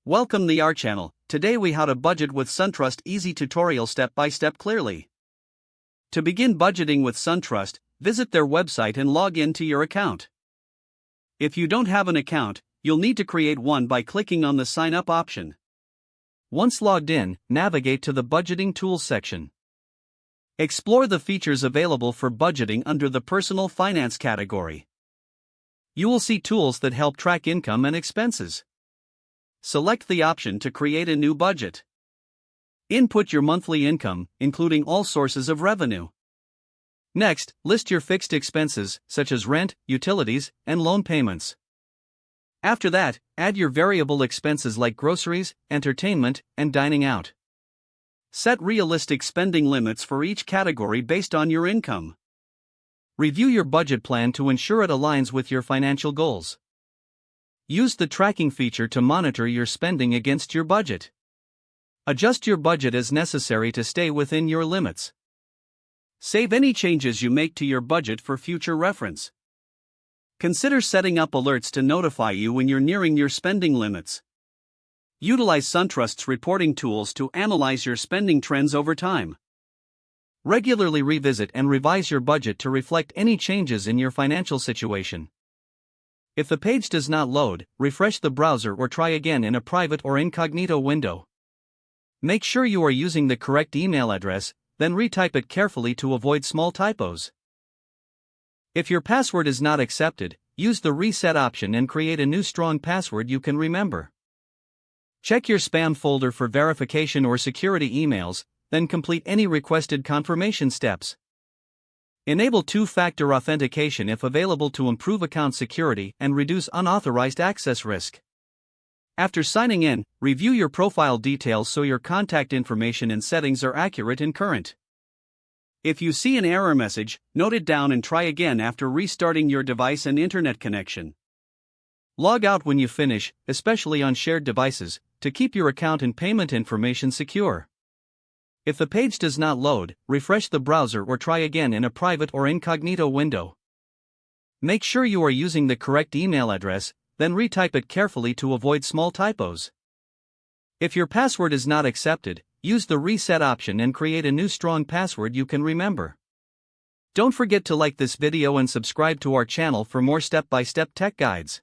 Welcome to our channel. Today we how to budget with SunTrust easy tutorial step by step clearly. To begin budgeting with SunTrust, visit their website and log in to your account. If you don't have an account, you'll need to create one by clicking on the sign up option. Once logged in, navigate to the budgeting tools section. Explore the features available for budgeting under the personal finance category. You will see tools that help track income and expenses. Select the option to create a new budget. Input your monthly income, including all sources of revenue. Next, list your fixed expenses, such as rent, utilities, and loan payments. After that, add your variable expenses like groceries, entertainment, and dining out. Set realistic spending limits for each category based on your income. Review your budget plan to ensure it aligns with your financial goals. Use the tracking feature to monitor your spending against your budget. Adjust your budget as necessary to stay within your limits. Save any changes you make to your budget for future reference. Consider setting up alerts to notify you when you're nearing your spending limits. Utilize SunTrust's reporting tools to analyze your spending trends over time. Regularly revisit and revise your budget to reflect any changes in your financial situation. If the page does not load, refresh the browser or try again in a private or incognito window. Make sure you are using the correct email address, then retype it carefully to avoid small typos. If your password is not accepted, use the reset option and create a new strong password you can remember. Check your spam folder for verification or security emails, then complete any requested confirmation steps. Enable two-factor authentication if available to improve account security and reduce unauthorized access risk. After signing in, review your profile details so your contact information and settings are accurate and current. If you see an error message, note it down and try again after restarting your device and internet connection. Log out when you finish, especially on shared devices, to keep your account and payment information secure. If the page does not load, refresh the browser or try again in a private or incognito window. Make sure you are using the correct email address, then retype it carefully to avoid small typos. If your password is not accepted, use the reset option and create a new strong password you can remember. Don't forget to like this video and subscribe to our channel for more step-by-step tech guides.